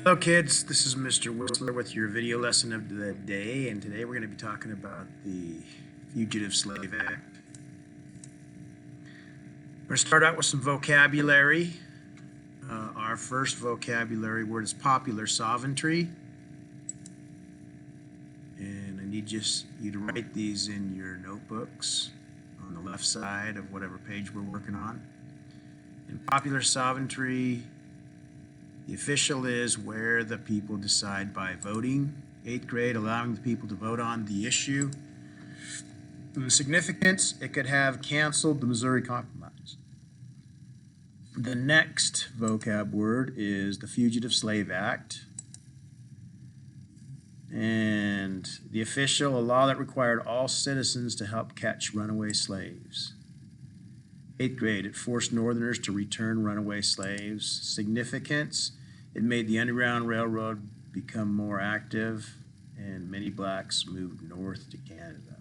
Hello kids, this is Mr. Whistler with your video lesson of the day, and today we're going to be talking about the Fugitive Slave Act. We're going to start out with some vocabulary. Our first vocabulary word is popular sovereignty, and I need you to write these in your notebooks on the left side of whatever page we're working on. In popular sovereignty, the official is where the people decide by voting. 8th grade, allowing the people to vote on the issue. The significance, it could have canceled the Missouri Compromise. The next vocab word is the Fugitive Slave Act. And the official, a law that required all citizens to help catch runaway slaves. 8th grade, it forced Northerners to return runaway slaves. Significance, it made the Underground Railroad become more active, and many blacks moved north to Canada.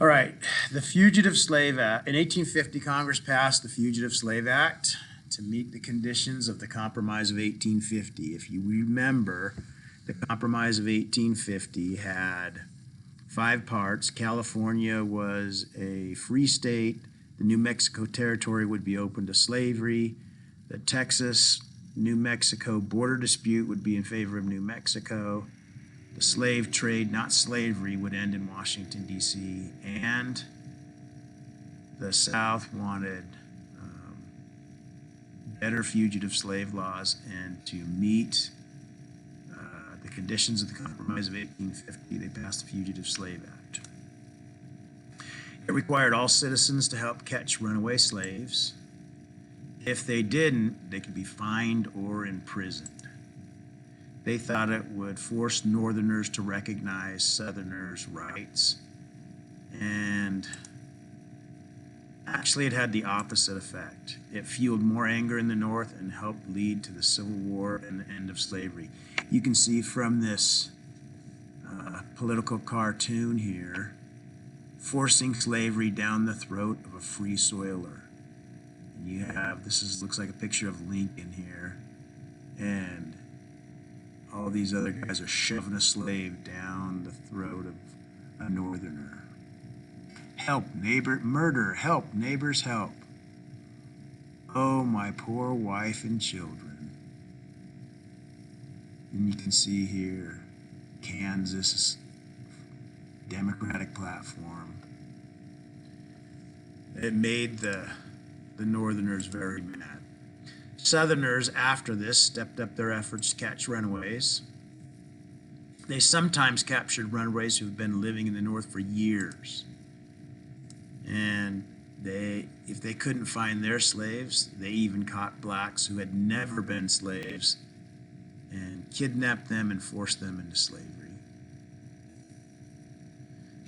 All right, the Fugitive Slave Act. In 1850, Congress passed the Fugitive Slave Act to meet the conditions of the Compromise of 1850. If you remember, the Compromise of 1850 had 5 parts. California was a free state. The New Mexico Territory would be open to slavery. The Texas-New Mexico border dispute would be in favor of New Mexico. The slave trade, not slavery, would end in Washington, D.C. And the South wanted better fugitive slave laws, and to meet the conditions of the Compromise of 1850, they passed the Fugitive Slave Act. It required all citizens to help catch runaway slaves. If they didn't, they could be fined or imprisoned. They thought it would force Northerners to recognize Southerners' rights, and actually it had the opposite effect. It fueled more anger in the North and helped lead to the Civil War and the end of slavery. You can see from this political cartoon here, forcing slavery down the throat of a free soiler. And you have, looks like a picture of Lincoln here, and all these other guys are shoving a slave down the throat of a Northerner. Help, neighbor, murder, help, neighbors, help. Oh, my poor wife and children. And you can see here, Kansas Democratic platform. It made the Northerners very mad. Southerners, after this, stepped up their efforts to catch runaways. They sometimes captured runaways who had been living in the North for years. And if they couldn't find their slaves, they even caught blacks who had never been slaves and kidnapped them and forced them into slavery.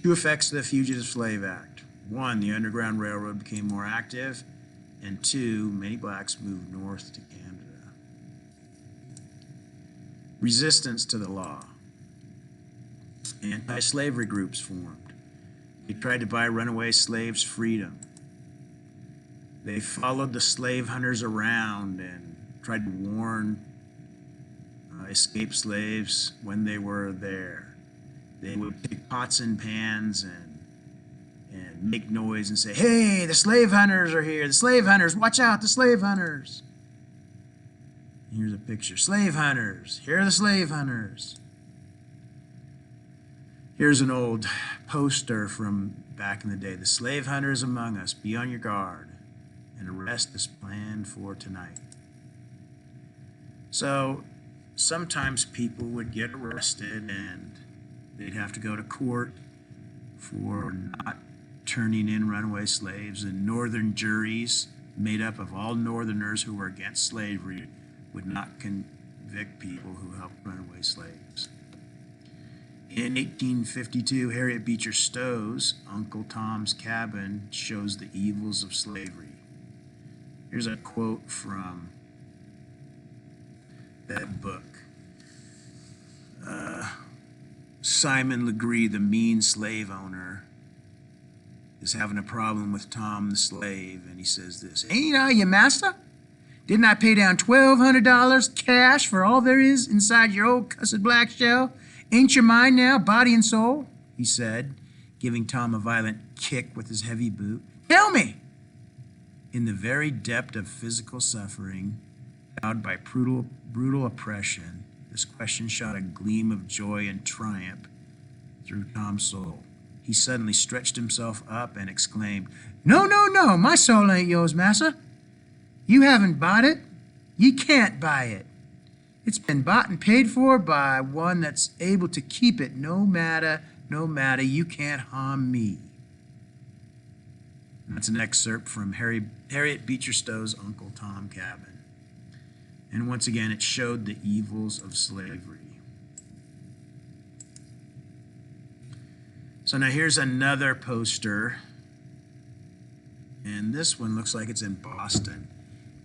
2 effects of the Fugitive Slave Act. 1, the Underground Railroad became more active, and 2, many blacks moved north to Canada. Resistance to the law. Anti-slavery groups formed. They tried to buy runaway slaves freedom. They followed the slave hunters around and tried to warn escaped slaves when they were there. They would take pots and pans and make noise and say, "Hey, the slave hunters are here. The slave hunters, watch out, the slave hunters." Here's a picture. Slave hunters. Here are the slave hunters. Here's an old poster from back in the day. The slave hunters among us, be on your guard. An arrest is planned for tonight. So sometimes people would get arrested and they'd have to go to court for not turning in runaway slaves, and Northern juries made up of all Northerners who were against slavery would not convict people who helped runaway slaves. In 1852, Harriet Beecher Stowe's Uncle Tom's Cabin shows the evils of slavery. Here's a quote from that book. Simon Legree, the mean slave owner, is having a problem with Tom the slave, and he says this, "Ain't I your master? Didn't I pay down $1,200 cash for all there is inside your old cussed black shell? Ain't you mine now, body and soul? He said, giving Tom a violent kick with his heavy boot. Tell me! In the very depth of physical suffering, bowed by brutal oppression, this question shot a gleam of joy and triumph through Tom's soul. He suddenly stretched himself up and exclaimed, No, no, no, my soul ain't yours, massa. You haven't bought it. You can't buy it. It's been bought and paid for by one that's able to keep it no matter, you can't harm me. And that's an excerpt from Harriet Beecher Stowe's Uncle Tom Cabin. And once again, it showed the evils of slavery. So now here's another poster. And this one looks like it's in Boston.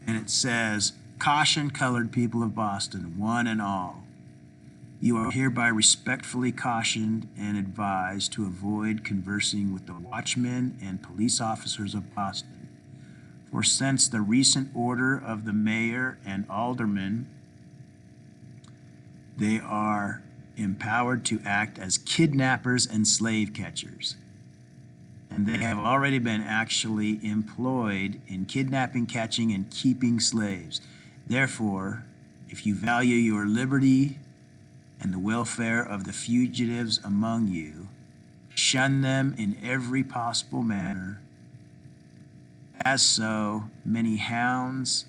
And it says, Caution, colored people of Boston, one and all. You are hereby respectfully cautioned and advised to avoid conversing with the watchmen and police officers of Boston. For since the recent order of the mayor and aldermen, they are empowered to act as kidnappers and slave catchers. And they have already been actually employed in kidnapping, catching, and keeping slaves. Therefore, if you value your liberty and the welfare of the fugitives among you, shun them in every possible manner, as so many hounds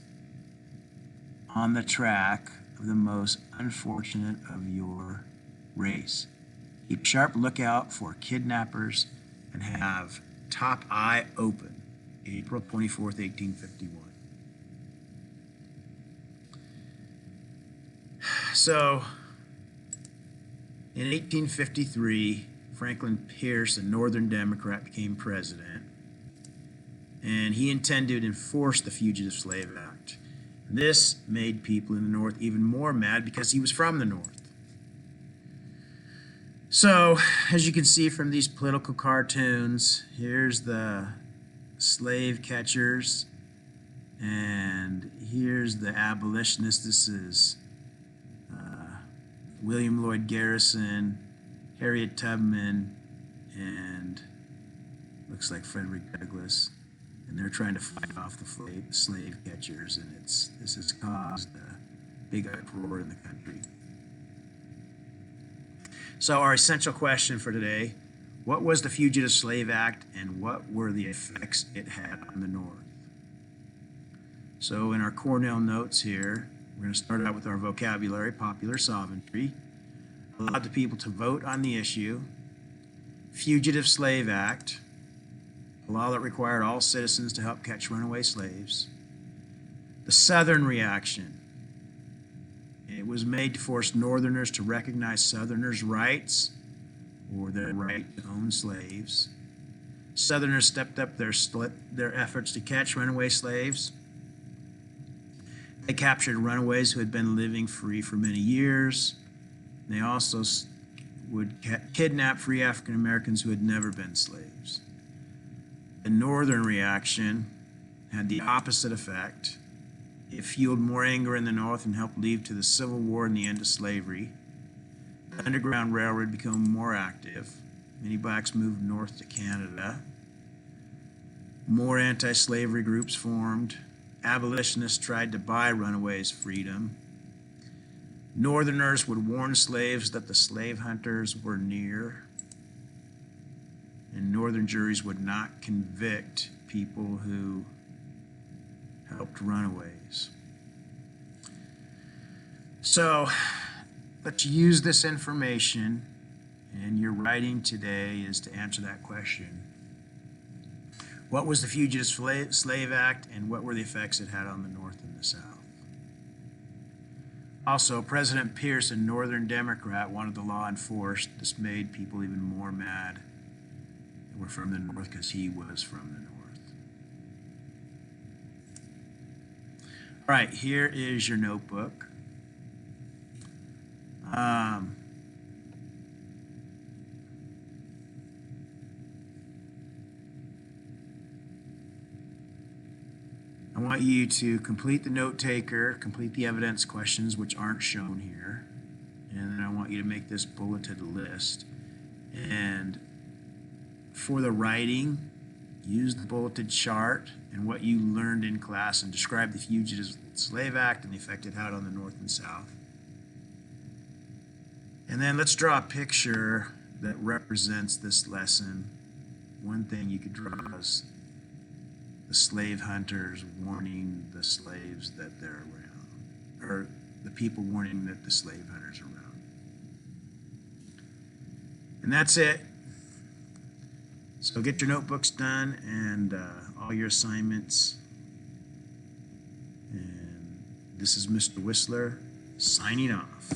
on the track of the most unfortunate of your race. Keep sharp lookout for kidnappers and have top eye open. April 24th, 1851. So, in 1853, Franklin Pierce, a Northern Democrat, became president, and he intended to enforce the Fugitive Slave Act. This made people in the North even more mad because he was from the North. So, as you can see from these political cartoons, here's the slave catchers, and here's the abolitionists. This is William Lloyd Garrison, Harriet Tubman, and looks like Frederick Douglass. And they're trying to fight off the slave catchers, and this has caused a big uproar in the country. So our essential question for today, what was the Fugitive Slave Act and what were the effects it had on the North? So in our Cornell notes here, we're going to start out with our vocabulary: popular sovereignty, allowed the people to vote on the issue, Fugitive Slave Act, a law that required all citizens to help catch runaway slaves, the Southern reaction. It was made to force Northerners to recognize Southerners' rights or their right to own slaves. Southerners stepped up their efforts to catch runaway slaves. They captured runaways who had been living free for many years. They also would kidnap free African Americans who had never been slaves. The Northern reaction had the opposite effect. It fueled more anger in the North and helped lead to the Civil War and the end of slavery. The Underground Railroad became more active. Many blacks moved north to Canada. More anti-slavery groups formed. Abolitionists tried to buy runaways freedom. Northerners would warn slaves that the slave hunters were near. And Northern juries would not convict people who helped runaways. So let's use this information, and your writing today is to answer that question. What was the Fugitive Slave Act, and what were the effects it had on the North and the South? Also, President Pierce, a Northern Democrat, wanted the law enforced. This made people even more mad who were from the North because he was from the North. All right, here is your notebook. I want you to complete the note taker, complete the evidence questions, which aren't shown here. And then I want you to make this bulleted list. And for the writing, use the bulleted chart and what you learned in class and describe the Fugitive Slave Act and the effect it had on the North and South. And then let's draw a picture that represents this lesson. One thing you could draw is the slave hunters warning the slaves that they're around, or the people warning that the slave hunters are around. And that's it. So get your notebooks done and all your assignments. And this is Mr. Whistler signing off.